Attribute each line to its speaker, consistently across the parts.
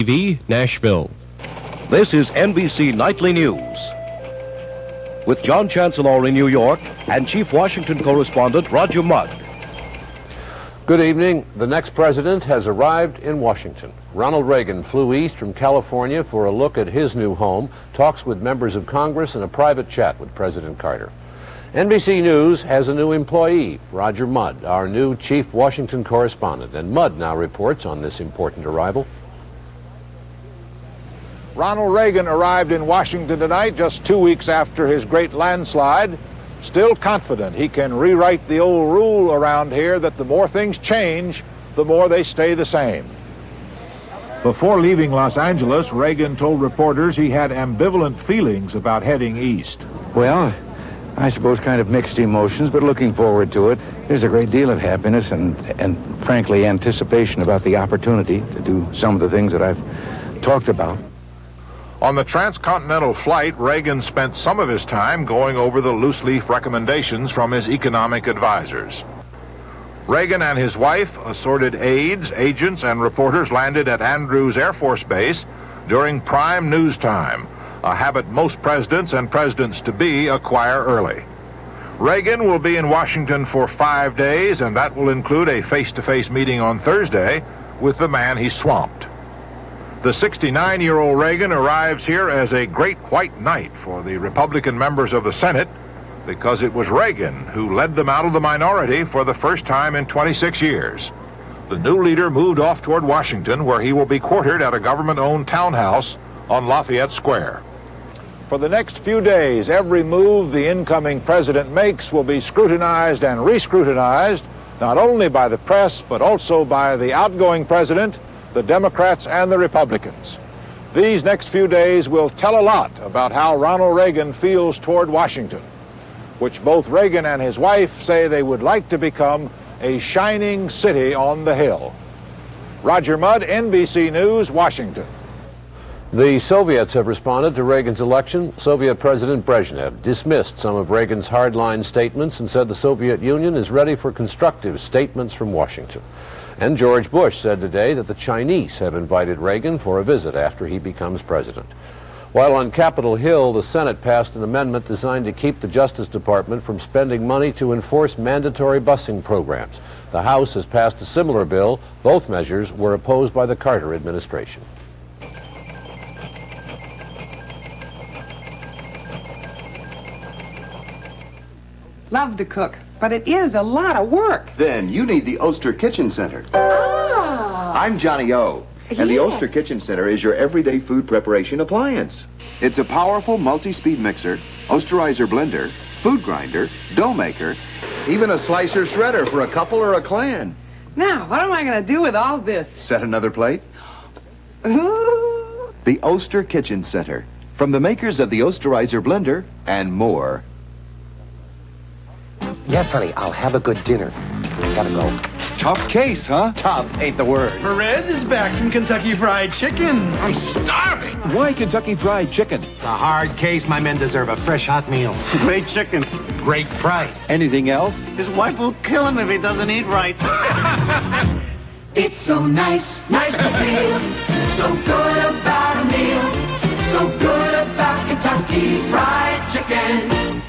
Speaker 1: TV, Nashville.
Speaker 2: This is NBC Nightly News. With John Chancellor in New York and Chief Washington correspondent Roger Mudd.
Speaker 3: Good evening. The next president has arrived in Washington. Ronald Reagan flew east from California for a look at his new home, talks with members of Congress, and a private chat with President Carter. NBC News has a new employee, Roger Mudd, our new Chief Washington correspondent. And Mudd now reports on this important arrival.
Speaker 4: Ronald Reagan arrived in Washington tonight, just 2 weeks after his great landslide, still confident he can rewrite the old rule around here that the more things change, the more they stay the same. Before leaving Los Angeles, Reagan told reporters he had ambivalent feelings about heading east.
Speaker 5: Well, I suppose kind of mixed emotions, but looking forward to it. There's a great deal of happiness and frankly, anticipation about the opportunity to do some of the things that I've talked about.
Speaker 4: On the transcontinental flight, Reagan spent some of his time going over the loose-leaf recommendations from his economic advisors. Reagan and his wife, assorted aides, agents, and reporters landed at Andrews Air Force Base during prime news time, a habit most presidents and presidents-to-be acquire early. Reagan will be in Washington for 5 days, and that will include a face-to-face meeting on Thursday with the man he swamped. The 69-year-old Reagan arrives here as a great white knight for the Republican members of the Senate because it was Reagan who led them out of the minority for the first time in 26 years. The new leader moved off toward Washington, where he will be quartered at a government-owned townhouse on Lafayette Square. For the next few days, every move the incoming president makes will be scrutinized and re-scrutinized, not only by the press, but also by the outgoing president, the Democrats, and the Republicans. These next few days will tell a lot about how Ronald Reagan feels toward Washington, which both Reagan and his wife say they would like to become a shining city on the hill. Roger Mudd, NBC News, Washington.
Speaker 3: The Soviets have responded to Reagan's election. Soviet President Brezhnev dismissed some of Reagan's hardline statements and said the Soviet Union is ready for constructive statements from Washington. And George Bush said today that the Chinese have invited Reagan for a visit after he becomes president. While on Capitol Hill, the Senate passed an amendment designed to keep the Justice Department from spending money to enforce mandatory busing programs. The House has passed a similar bill. Both measures were opposed by the Carter administration.
Speaker 6: Love to cook, but it is a lot of work.
Speaker 7: Then you need the Oster Kitchen Center.
Speaker 6: Ah!
Speaker 7: I'm Johnny O, and the
Speaker 6: Yes.
Speaker 7: Oster Kitchen Center is your everyday food preparation appliance. It's a powerful multi-speed mixer, Osterizer blender, food grinder, dough maker, even a slicer shredder for a couple or a clan.
Speaker 6: Now, what am I going to do with all this?
Speaker 7: Set another plate?
Speaker 6: Ooh.
Speaker 7: The Oster Kitchen Center, from the makers of the Osterizer blender and more.
Speaker 8: Yes, honey, I'll have a good dinner. Gotta go.
Speaker 5: Tough case, huh?
Speaker 8: Tough ain't the word.
Speaker 9: Perez is back from Kentucky Fried Chicken. I'm starving.
Speaker 5: Why Kentucky Fried Chicken?
Speaker 8: It's a hard case. My men deserve a fresh hot meal.
Speaker 9: Great chicken.
Speaker 8: Great price.
Speaker 5: Anything else?
Speaker 9: His wife will kill him if he doesn't eat right.
Speaker 10: It's so nice, nice to feel so good about a meal, so good about Kentucky Fried Chicken.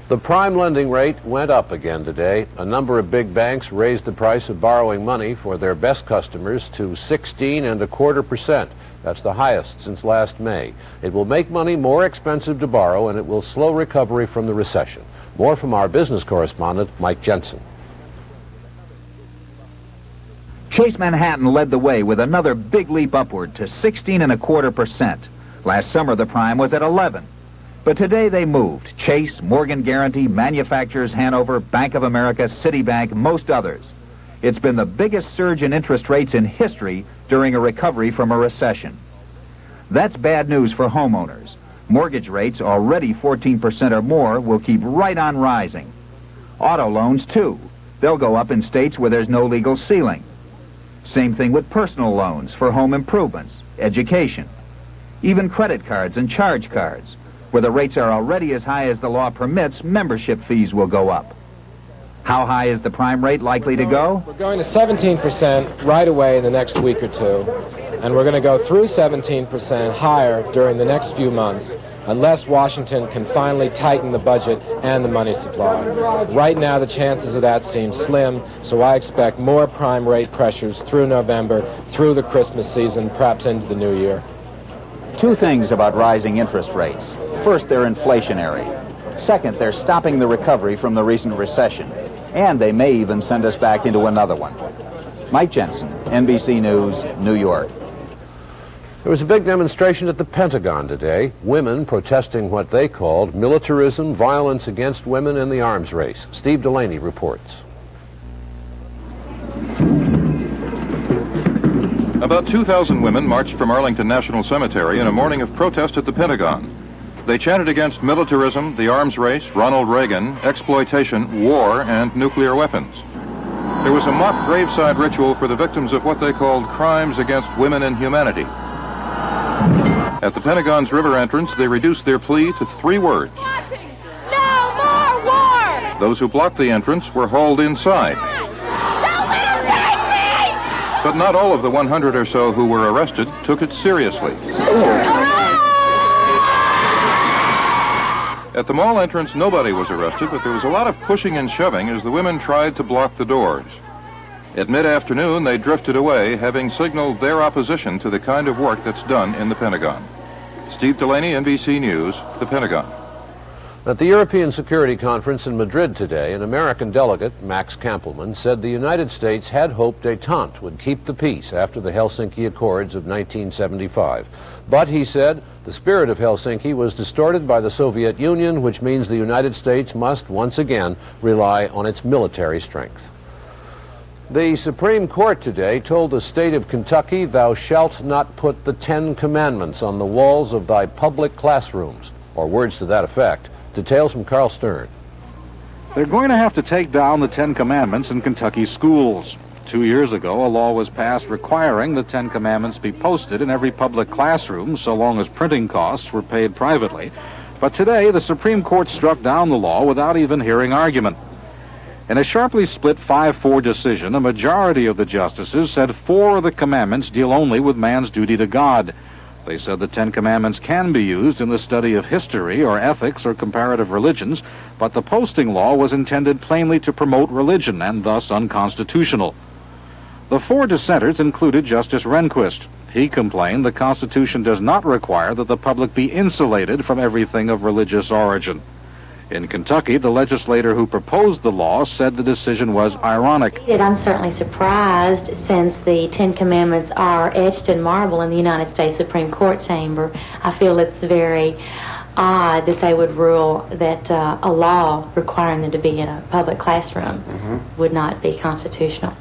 Speaker 3: The prime lending rate went up again today. A number of big banks raised the price of borrowing money for their best customers to 16.25%. That's the highest since last May. It will make money more expensive to borrow, and it will slow recovery from the recession. More from our business correspondent, Mike Jensen.
Speaker 11: Chase Manhattan led the way with another big leap upward to 16.25%. Last summer, the prime was at 11. But today they moved. Chase, Morgan Guaranty, Manufacturers Hanover, Bank of America, Citibank, most others. It's been the biggest surge in interest rates in history during a recovery from a recession. That's bad news for homeowners. Mortgage rates, already 14% or more, will keep right on rising. Auto loans, too. They'll go up in states where there's no legal ceiling. Same thing with personal loans for home improvements, education, even credit cards and charge cards. Where the rates are already as high as the law permits, membership fees will go up. How high is the prime rate likely to go?
Speaker 12: We're going to 17% right away in the next week or two.
Speaker 1: And we're going to go through 17% higher during the next few months unless Washington can finally tighten the budget and the money supply. Right now, the chances of that seem slim, so I expect more prime rate pressures through November, through the Christmas season, perhaps into the new year.
Speaker 11: Two things about rising interest rates. First, they're inflationary. Second, they're stopping the recovery from the recent recession. And they may even send us back into another one. Mike Jensen, NBC News, New York.
Speaker 3: There was a big demonstration at the Pentagon today. Women protesting what they called militarism, violence against women, and the arms race. Steve Delaney reports.
Speaker 12: About 2,000 women marched from Arlington National Cemetery in a morning of protest at the Pentagon. They chanted against militarism, the arms race, Ronald Reagan, exploitation, war, and nuclear weapons. There was a mock graveside ritual for the victims of what they called crimes against women and humanity. At the Pentagon's river entrance, they reduced their plea to 3 words.
Speaker 10: No more war!
Speaker 12: Those who blocked the entrance were hauled inside.
Speaker 10: Don't let him take me!
Speaker 12: But not all of the 100 or so who were arrested took it seriously. At the mall entrance, nobody was arrested, but there was a lot of pushing and shoving as the women tried to block the doors. At mid-afternoon, they drifted away, having signaled their opposition to the kind of work that's done in the Pentagon. Steve Delaney, NBC News, the Pentagon.
Speaker 3: At the European Security Conference in Madrid today, an American delegate, Max Kampelman, said the United States had hoped détente would keep the peace after the Helsinki Accords of 1975. But, he said, the spirit of Helsinki was distorted by the Soviet Union, which means the United States must once again rely on its military strength. The Supreme Court today told the state of Kentucky, "Thou shalt not put the 10 Commandments on the walls of thy public classrooms," or words to that effect. Details from Carl Stern.
Speaker 13: They're going to have to take down the 10 Commandments in Kentucky schools. 2 years ago, a law was passed requiring the 10 Commandments be posted in every public classroom so long as printing costs were paid privately. But today, the Supreme Court struck down the law without even hearing argument. In a sharply split 5-4 decision, a majority of the justices said 4 of the commandments deal only with man's duty to God. They said the 10 Commandments can be used in the study of history or ethics or comparative religions, but the posting law was intended plainly to promote religion and thus unconstitutional. The 4 dissenters included Justice Rehnquist. He complained the Constitution does not require that the public be insulated from everything of religious origin. In Kentucky, the legislator who proposed the law said the decision was ironic.
Speaker 14: I'm certainly surprised, since the 10 Commandments are etched in marble in the United States Supreme Court chamber. I feel it's very odd that they would rule that a law requiring them to be in a public classroom would not be constitutional.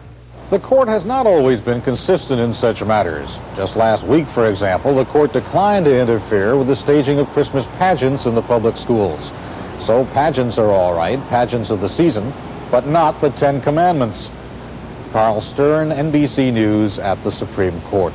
Speaker 15: The court has not always been consistent in such matters. Just last week, for example, the court declined to interfere with the staging of Christmas pageants in the public schools. So pageants are all right, pageants of the season, but not the 10 Commandments. Carl Stern, NBC News at the Supreme Court.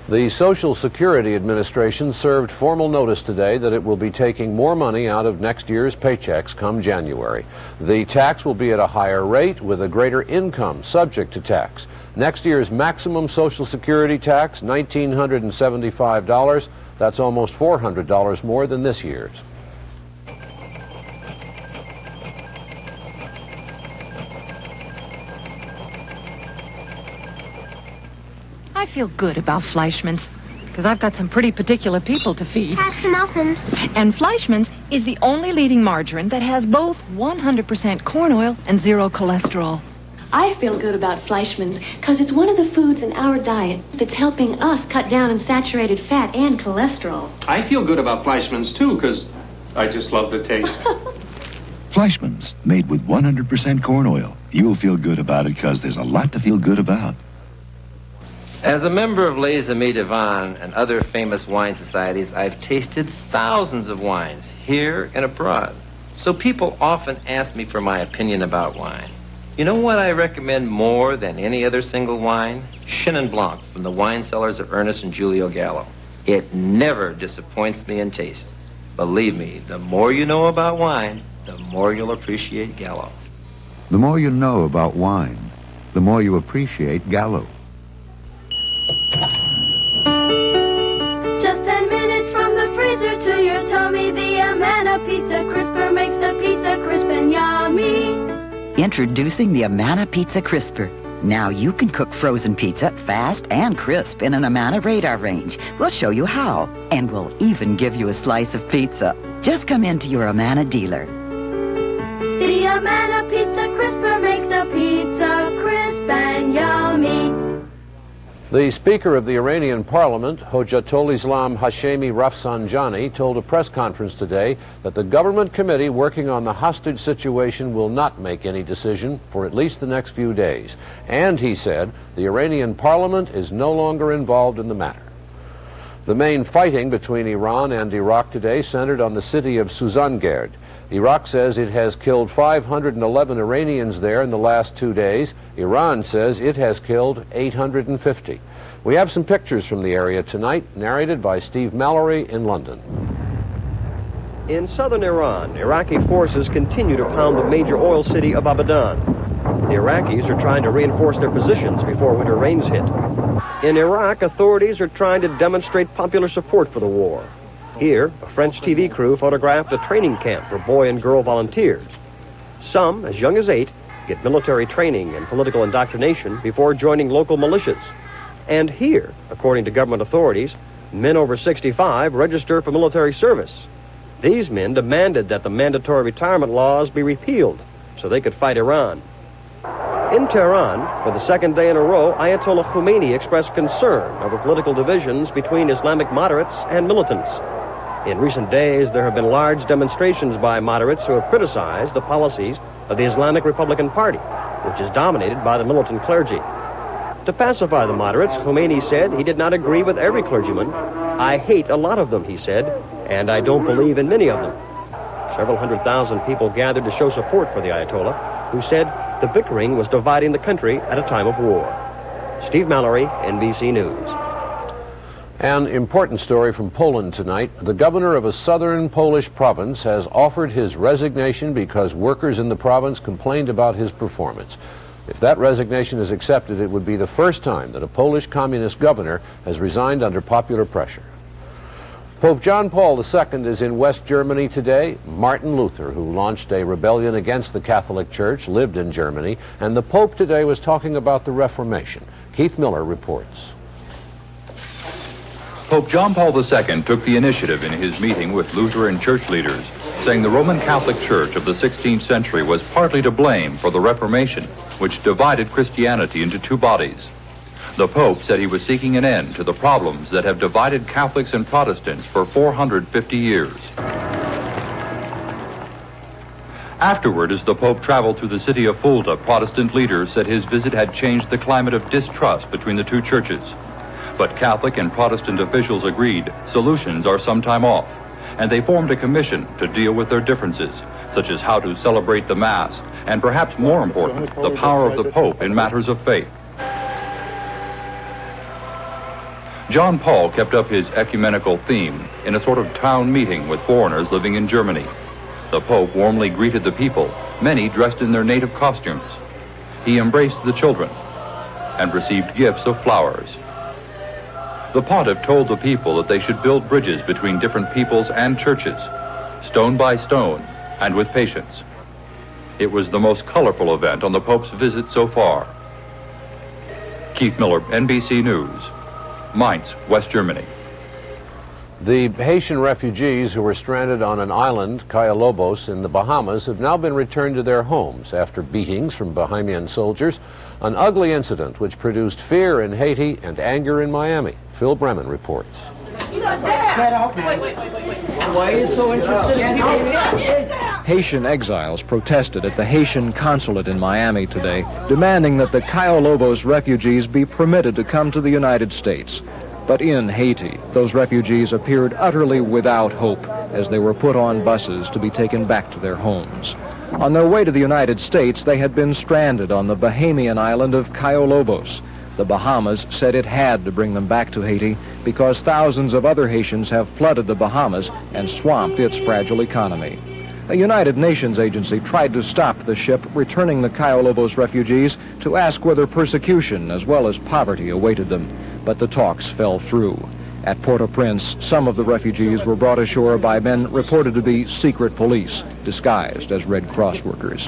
Speaker 3: The Social Security Administration served formal notice today that it will be taking more money out of next year's paychecks come January. The tax will be at a higher rate with a greater income subject to tax. Next year's maximum Social Security tax, $1,975. That's almost $400 more than this year's.
Speaker 16: I feel good about Fleischmann's because I've got some pretty particular people to feed.
Speaker 17: Have some muffins.
Speaker 16: And Fleischmann's is the only leading margarine that has both 100% corn oil and 0 cholesterol.
Speaker 18: I feel good about Fleischmann's because it's one of the foods in our diet that's helping us cut down on saturated fat and cholesterol.
Speaker 19: I feel good about Fleischmann's too because I just love the taste.
Speaker 20: Fleischmann's, made with 100% corn oil. You'll feel good about it because there's a lot to feel good about.
Speaker 21: As a member of Les Amis de Vin and other famous wine societies, I've tasted thousands of wines, here and abroad. So people often ask me for my opinion about wine. You know what I recommend more than any other single wine? Chenin Blanc from the wine cellars of Ernest and Julio Gallo. It never disappoints me in taste. Believe me, the more you know about wine, the more you'll appreciate Gallo.
Speaker 22: The more you know about wine, the more you appreciate Gallo.
Speaker 10: Pizza Crisper makes the pizza crisp and yummy.
Speaker 2: Introducing the Amana Pizza Crisper. Now you can cook frozen pizza fast and crisp in an Amana radar range. We'll show you how, and we'll even give you a slice of pizza. Just come into your Amana dealer.
Speaker 10: The Amana Pizza Crisper makes the pizza crisp and yummy.
Speaker 3: The Speaker of the Iranian Parliament, Hojatul Islam Hashemi Rafsanjani, told a press conference today that the government committee working on the hostage situation will not make any decision for at least the next few days. And he said the Iranian Parliament is no longer involved in the matter. The main fighting between Iran and Iraq today centered on the city of Suzangerd. Iraq says it has killed 511 Iranians there in the last 2 days. Iran says it has killed 850. We have some pictures from the area tonight, narrated by Steve Mallory in London.
Speaker 17: In southern Iran, Iraqi forces continue to pound the major oil city of Abadan. The Iraqis are trying to reinforce their positions before winter rains hit. In Iraq, authorities are trying to demonstrate popular support for the war. Here, a French TV crew photographed a training camp for boy and girl volunteers. Some, as young as 8, get military training and political indoctrination before joining local militias. And here, according to government authorities, men over 65 register for military service. These men demanded that the mandatory retirement laws be repealed so they could fight Iran. In Tehran, for the second day in a row, Ayatollah Khomeini expressed concern over political divisions between Islamic moderates and militants. In recent days, there have been large demonstrations by moderates who have criticized the policies of the Islamic Republican Party, which is dominated by the militant clergy. To pacify the moderates, Khomeini said he did not agree with every clergyman. I hate a lot of them, he said, and I don't believe in many of them. Several 100,000 people gathered to show support for the Ayatollah, who said the bickering was dividing the country at a time of war. Steve Mallory, NBC News.
Speaker 3: An important story from Poland tonight. The governor of a southern Polish province has offered his resignation because workers in the province complained about his performance. If that resignation is accepted, it would be the first time that a Polish communist governor has resigned under popular pressure. Pope John Paul II is in West Germany today. Martin Luther, who launched a rebellion against the Catholic Church, lived in Germany, and the Pope today was talking about the Reformation. Keith Miller reports.
Speaker 23: Pope John Paul II took the initiative in his meeting with Lutheran church leaders, saying the Roman Catholic Church of the 16th century was partly to blame for the Reformation, which divided Christianity into two bodies. The Pope said he was seeking an end to the problems that have divided Catholics and Protestants for 450 years. Afterward, as the Pope traveled through the city of Fulda, Protestant leaders said his visit had changed the climate of distrust between the two churches. But Catholic and Protestant officials agreed solutions are some time off, and they formed a commission to deal with their differences, such as how to celebrate the Mass, and perhaps more important, the power of the Pope in matters of faith. John Paul kept up his ecumenical theme in a sort of town meeting with foreigners living in Germany. The Pope warmly greeted the people, many dressed in their native costumes. He embraced the children and received gifts of flowers. The pontiff told the people that they should build bridges between different peoples and churches, stone by stone, and with patience. It was the most colorful event on the Pope's visit so far. Keith Miller, NBC News, Mainz, West Germany.
Speaker 3: The Haitian refugees who were stranded on an island, Cayo Lobos, in the Bahamas, have now been returned to their homes after beatings from Bahamian soldiers, an ugly incident which produced fear in Haiti and anger in Miami. Phil Bremen reports.
Speaker 24: Why are you so interested in Haitian exiles protested at the Haitian consulate in Miami today, demanding that the Cayo Lobos refugees be permitted to come to the United States. But in Haiti, those refugees appeared utterly without hope as they were put on buses to be taken back to their homes. On their way to the United States, they had been stranded on the Bahamian island of Cayo Lobos. The Bahamas said it had to bring them back to Haiti because thousands of other Haitians have flooded the Bahamas and swamped its fragile economy. A United Nations agency tried to stop the ship returning the Cayo Lobos refugees to ask whether persecution as well as poverty awaited them, but the talks fell through. At Port-au-Prince, some of the refugees were brought ashore by men reported to be secret police, disguised as Red Cross workers.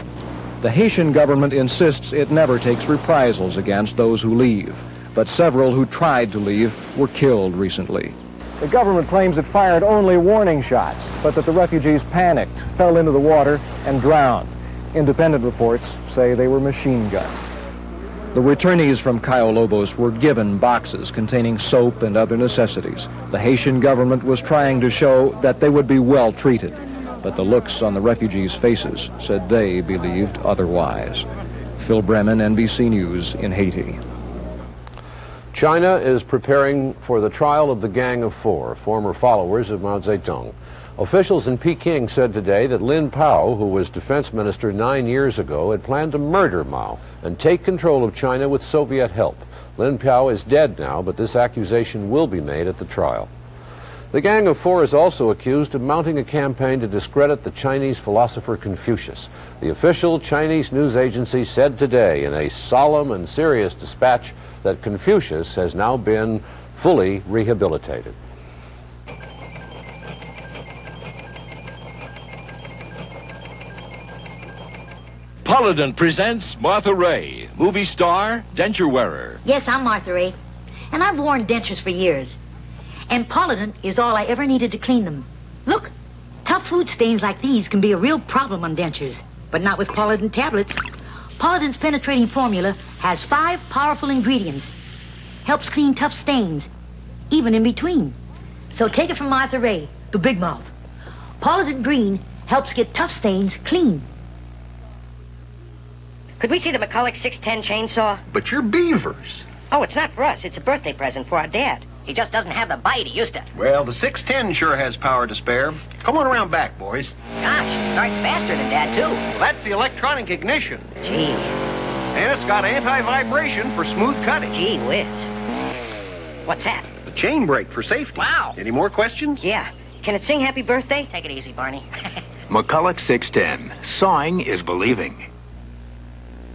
Speaker 24: The Haitian government insists it never takes reprisals against those who leave, but several who tried to leave were killed recently. The government claims it fired only warning shots, but that the refugees panicked, fell into the water, and drowned. Independent reports say they were machine gunned. The returnees from Cayo Lobos were given boxes containing soap and other necessities. The Haitian government was trying to show that they would be well treated, but the looks on the refugees' faces said they believed otherwise. Phil Bremen, NBC News in Haiti.
Speaker 3: China is preparing for the trial of the Gang of Four, former followers of Mao Zedong. Officials in Peking said today that Lin Pao, who was defense minister 9 years ago, had planned to murder Mao and take control of China with Soviet help. Lin Pao is dead now, but this accusation will be made at the trial. The Gang of Four is also accused of mounting a campaign to discredit the Chinese philosopher Confucius. The official Chinese news agency said today in a solemn and serious dispatch that Confucius has now been fully rehabilitated.
Speaker 4: Polydent presents Martha Ray, movie star, denture wearer.
Speaker 6: Yes, I'm Martha Ray, and I've worn dentures for years. And Polydent is all I ever needed to clean them. Look, tough food stains like these can be a real problem on dentures, but not with Polydent tablets. Polydent's penetrating formula has 5 powerful ingredients. Helps clean tough stains, even in between. So take it from Martha Ray, the big mouth. Polydent Green helps get tough stains clean.
Speaker 7: Could we see the McCulloch 610 chainsaw?
Speaker 9: But you're beavers.
Speaker 7: Oh, it's not for us. It's a birthday present for our dad. He just doesn't have the bite he used to.
Speaker 9: Well, the 610 sure has power to spare. Come on around back, boys.
Speaker 7: Gosh, it starts faster than Dad, too.
Speaker 9: That's the electronic ignition.
Speaker 7: Gee.
Speaker 9: And it's got anti-vibration for smooth cutting.
Speaker 7: Gee whiz. What's that?
Speaker 9: The chain brake for safety.
Speaker 7: Wow.
Speaker 9: Any more questions?
Speaker 7: Yeah. Can it sing Happy Birthday? Take it easy, Barney.
Speaker 8: McCulloch 610. Sawing is believing.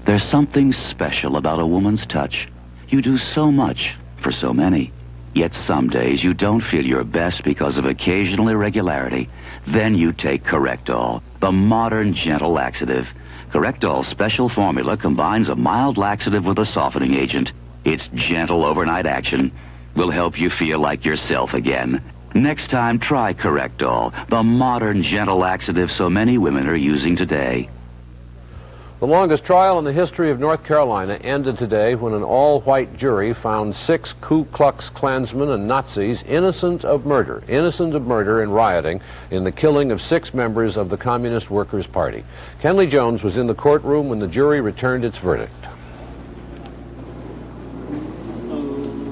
Speaker 25: There's something special about a woman's touch. You do so much for so many. Yet some days you don't feel your best because of occasional irregularity. Then you take Correctol, the modern gentle laxative. Correctol's special formula combines a mild laxative with a softening agent. Its gentle overnight action will help you feel like yourself again. Next time, try Correctol, the modern gentle laxative so many women are using today.
Speaker 3: The longest trial in the history of North Carolina ended today when an all-white jury found 6 Ku Klux Klansmen and Nazis innocent of murder and rioting in the killing of 6 members of the Communist Workers' Party. Kenley Jones was in the courtroom when the jury returned its verdict.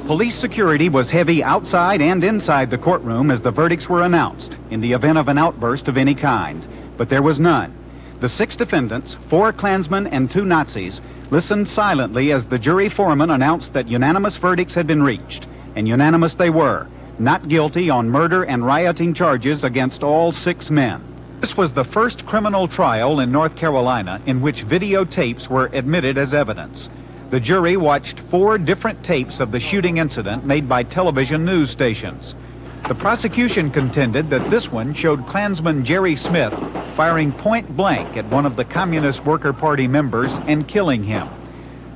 Speaker 26: Police security was heavy outside and inside the courtroom as the verdicts were announced in the event of an outburst of any kind, but there was none. The 6 defendants, 4 Klansmen and 2 Nazis, listened silently as the jury foreman announced that unanimous verdicts had been reached, and unanimous they were, not guilty on murder and rioting charges against all 6 men. This was the first criminal trial in North Carolina in which videotapes were admitted as evidence. The jury watched 4 different tapes of the shooting incident made by television news stations. The prosecution contended that this one showed Klansman Jerry Smith firing point blank at one of the Communist Worker Party members and killing him.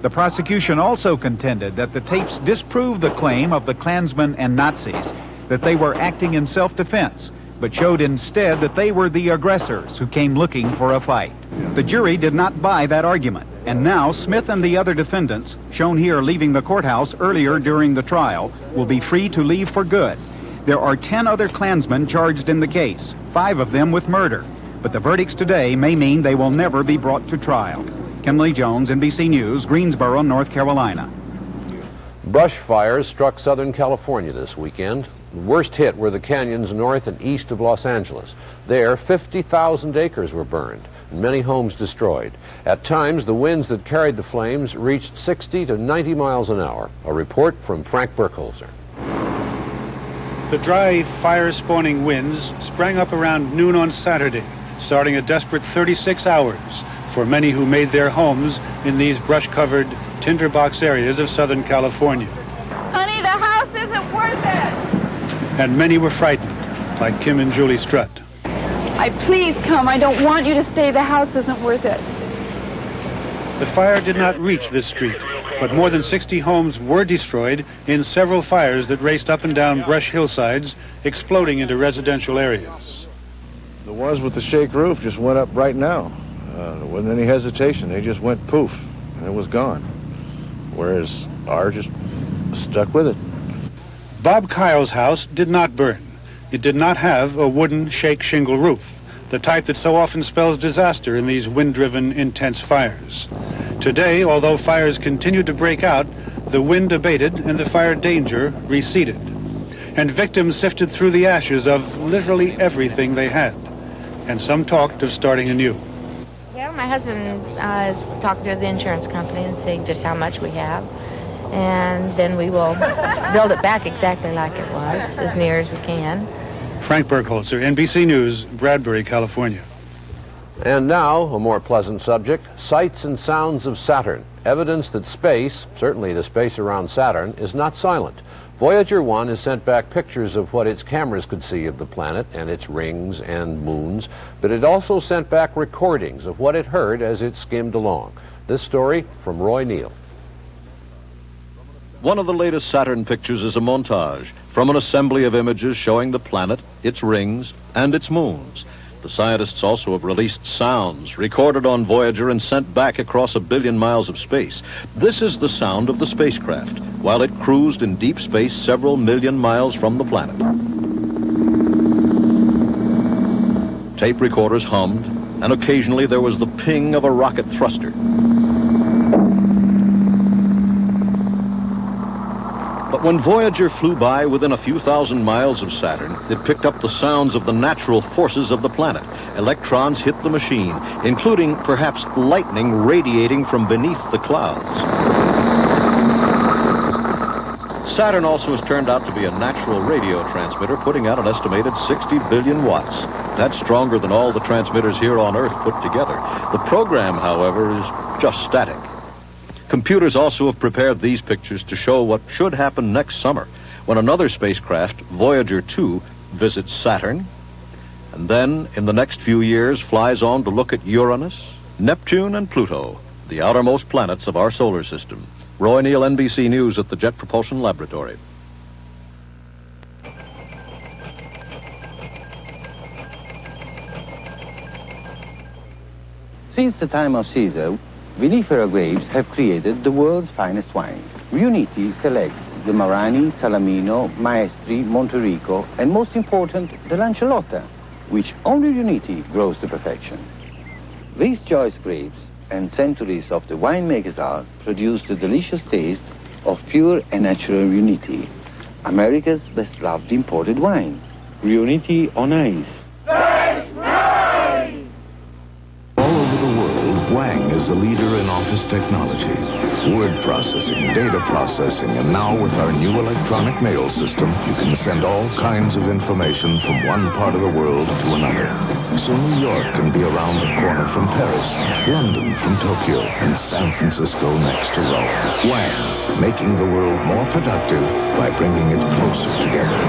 Speaker 26: The prosecution also contended that the tapes disproved the claim of the Klansmen and Nazis that they were acting in self-defense, but showed instead that they were the aggressors who came looking for a fight. The jury did not buy that argument, and now Smith and the other defendants, shown here leaving the courthouse earlier during the trial, will be free to leave for good. There are 10 other Klansmen charged in the case, 5 of them with murder, but the verdicts today may mean they will never be brought to trial. Kenley Jones, NBC News, Greensboro, North Carolina.
Speaker 3: Brush fires struck Southern California this weekend. The worst hit were the canyons north and east of Los Angeles. There, 50,000 acres were burned and many homes destroyed. At times, the winds that carried the flames reached 60 to 90 miles an hour. A report from Frank Burkholzer.
Speaker 27: The dry, fire-spawning winds sprang up around noon on Saturday, starting a desperate 36 hours for many who made their homes in these brush-covered tinderbox areas of Southern California.
Speaker 28: Honey, the house isn't worth it.
Speaker 27: and many were frightened, like Kim and Julie Strutt.
Speaker 1: Please come. I don't want you to stay. The house isn't worth it.
Speaker 27: The fire did not reach this street, but more than 60 homes were destroyed in several fires that raced up and down brush hillsides, exploding into residential areas.
Speaker 5: The ones with the shake roof just went up right now. There wasn't any hesitation. They just went poof, and it was gone. Whereas ours just stuck with it.
Speaker 27: Bob Kyle's house did not burn. It did not have a wooden shake shingle roof, the type that so often spells disaster in these wind-driven, intense fires. Today, although fires continued to break out, the wind abated and the fire danger receded. And victims sifted through the ashes of literally everything they had. And some talked of starting anew.
Speaker 11: Well, my husband is talking to the insurance company and seeing just how much we have. And then we will build it back exactly like it was, as near as we can.
Speaker 27: Frank Burkholzer, NBC News, Bradbury, California.
Speaker 3: And now, a more pleasant subject, sights and sounds of Saturn. Evidence that space, certainly the space around Saturn, is not silent. Voyager 1 has sent back pictures of what its cameras could see of the planet and its rings and moons, but it also sent back recordings of what it heard as it skimmed along. This story from Roy Neal.
Speaker 12: One of the latest Saturn pictures is a montage from an assembly of images showing the planet, its rings, and its moons. The scientists also have released sounds recorded on Voyager and sent back across 1 billion miles of space. This is the sound of the spacecraft while it cruised in deep space several million miles from the planet. Tape recorders hummed, and occasionally there was the ping of a rocket thruster. But when Voyager flew by within a few thousand miles of Saturn, it picked up the sounds of the natural forces of the planet. Electrons hit the machine, including perhaps lightning radiating from beneath the clouds. Saturn also has turned out to be a natural radio transmitter, putting out an estimated 60 billion watts. That's stronger than all the transmitters here on Earth put together. The program, however, is just static. Computers also have prepared these pictures to show what should happen next summer, when another spacecraft, Voyager 2, visits Saturn, and then, in the next few years, flies on to look at Uranus, Neptune, and Pluto, the outermost planets of our solar system. Roy Neal, NBC News at the Jet Propulsion Laboratory.
Speaker 13: Since the time of Caesar, vinifera grapes have created the world's finest wine. Riunite selects the Marani, Salamino, Maestri, Monterico, and most important, the Lancelotta, which only Riunite grows to perfection. These choice grapes and centuries of the winemaker's art produce the delicious taste of pure and natural Riunite, America's best-loved imported wine. Riunite on ice.
Speaker 14: All over the world, Wang is a leader in office technology. Word processing, data processing, and now with our new electronic mail system, you can send all kinds of information from one part of the world to another. So New York can be around the corner from Paris, London from Tokyo, and San Francisco next to Rome. Wang, making the world more productive by bringing it closer together.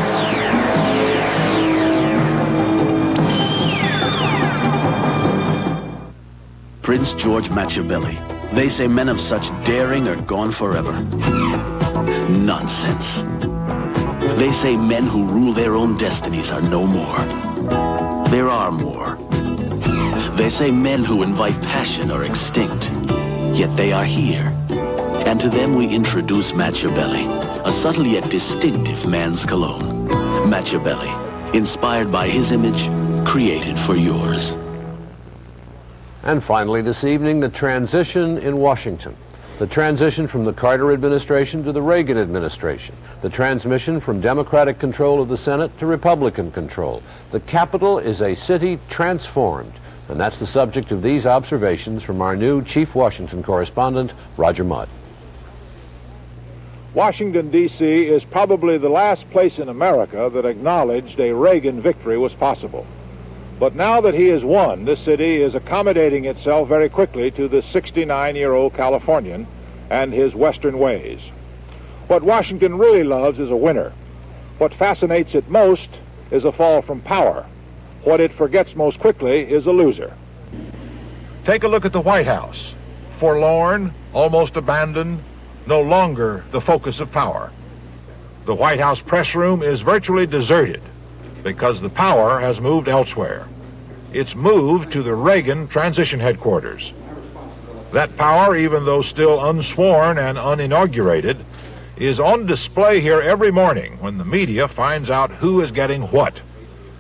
Speaker 15: Prince George Machiavelli. They say men of such daring are gone forever. Nonsense. They say men who rule their own destinies are no more. There are more. They say men who invite passion are extinct, yet they are here. And to them we introduce Machiavelli, a subtle yet distinctive man's cologne. Machiavelli, inspired by his image, created for yours.
Speaker 3: And finally this evening, the transition in Washington. The transition from the Carter administration to the Reagan administration. The transmission from Democratic control of the Senate to Republican control. The Capitol is a city transformed. And that's the subject of these observations from our new Chief Washington correspondent, Roger Mudd.
Speaker 28: Washington, D.C. is probably the last place in America that acknowledged a Reagan victory was possible. But now that he has won, this city is accommodating itself very quickly to the 69-year-old Californian and his Western ways. What Washington really loves is a winner. What fascinates it most is a fall from power. What it forgets most quickly is a loser. Take a look at the White House. Forlorn, almost abandoned, no longer the focus of power. The White House press room is virtually deserted because the power has moved elsewhere. It's moved to the Reagan Transition Headquarters. That power, even though still unsworn and uninaugurated, is on display here every morning when the media finds out who is getting what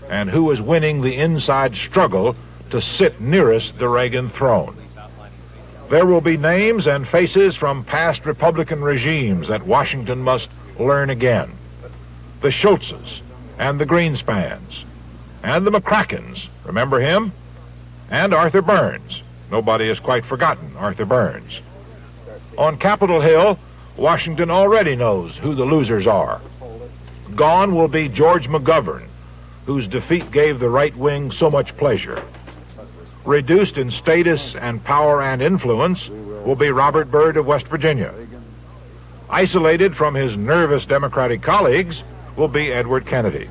Speaker 28: and who is winning the inside struggle to sit nearest the Reagan throne. There will be names and faces from past Republican regimes that Washington must learn again. The Schultzes and the Greenspans and the McCrackens, remember him? And Arthur Burns. Nobody has quite forgotten Arthur Burns. On Capitol Hill, Washington already knows who the losers are. Gone will be George McGovern, whose defeat gave the right wing so much pleasure. Reduced in status and power and influence will be Robert Byrd of West Virginia. Isolated from his nervous Democratic colleagues will be Edward Kennedy.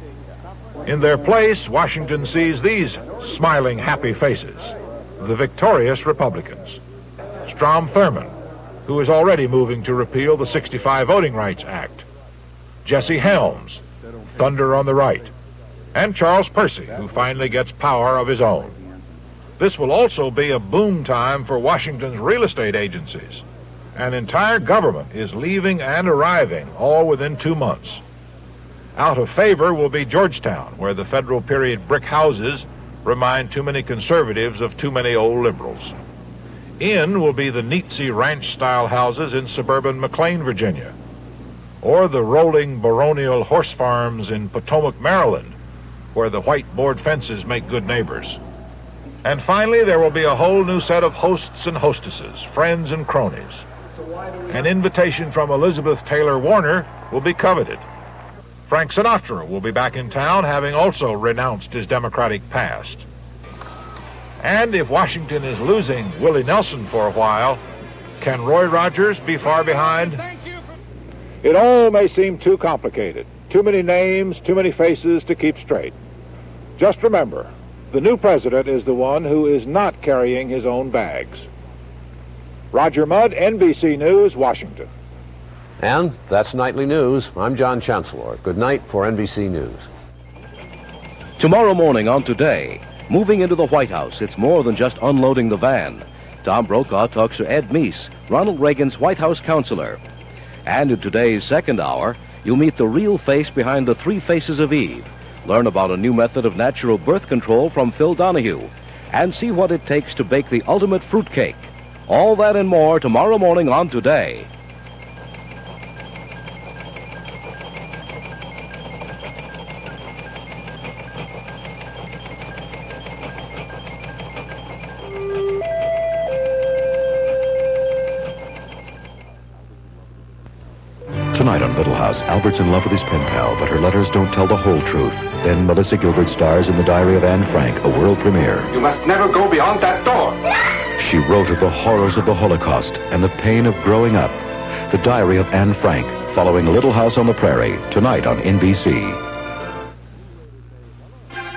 Speaker 28: In their place, Washington sees these smiling, happy faces, the victorious Republicans. Strom Thurmond, who is already moving to repeal the 65 Voting Rights Act. Jesse Helms, thunder on the right. And Charles Percy, who finally gets power of his own. This will also be a boom time for Washington's real estate agencies. An entire government is leaving and arriving all within 2 months. Out of favor will be Georgetown, where the federal period brick houses remind too many conservatives of too many old liberals. In will be the Neatsy ranch-style houses in suburban McLean, Virginia, or the rolling baronial horse farms in Potomac, Maryland, where the white board fences make good neighbors. And finally, there will be a whole new set of hosts and hostesses, friends and cronies. An invitation from Elizabeth Taylor Warner will be coveted. Frank Sinatra will be back in town, having also renounced his Democratic past. And if Washington is losing Willie Nelson for a while, can Roy Rogers be far behind? It all may seem too complicated. Too many names, too many faces to keep straight. Just remember, the new president is the one who is not carrying his own bags. Roger Mudd, NBC News, Washington.
Speaker 3: And that's Nightly News. I'm John Chancellor. Good night for NBC News.
Speaker 2: Tomorrow morning on Today, moving into the White House, it's more than just unloading the van. Tom Brokaw talks to Ed Meese, Ronald Reagan's White House counselor. And in today's second hour, you'll meet the real face behind the 3 Faces of Eve. Learn about a new method of natural birth control from Phil Donahue. And see what it takes to bake the ultimate fruitcake. All that and more tomorrow morning on Today.
Speaker 10: Tonight on Little House, Albert's in love with his pen pal, but her letters don't tell the whole truth. Then Melissa Gilbert stars in The Diary of Anne Frank, a world premiere.
Speaker 16: You must never go beyond that door.
Speaker 10: She wrote of the horrors of the Holocaust and the pain of growing up. The Diary of Anne Frank, following Little House on the Prairie, tonight on NBC.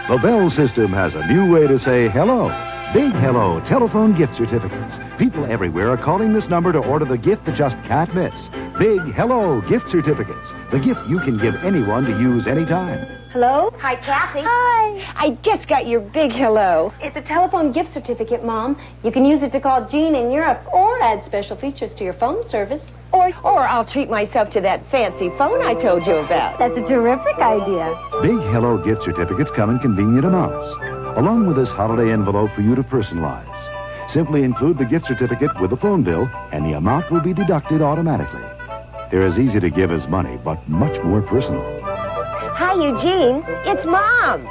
Speaker 18: The Bell system has a new way to say hello. Big hello telephone gift certificates. People everywhere are calling this number to order the gift that just can't miss. Big hello gift certificates. The gift you can give anyone to use anytime.
Speaker 19: Hello? Hi, Kathy. Hi. I just got your big hello. It's a telephone gift certificate, Mom. You can use it to call Jean in Europe or add special features to your phone service. Or I'll treat myself to that fancy phone I told you about. That's a terrific idea.
Speaker 18: Big hello gift certificates come in convenient amounts, along with this holiday envelope for you to personalize. Simply include the gift certificate with the phone bill, and the amount will be deducted automatically. They're as easy to give as money, but much more personal.
Speaker 19: Hi, Eugene. It's Mom.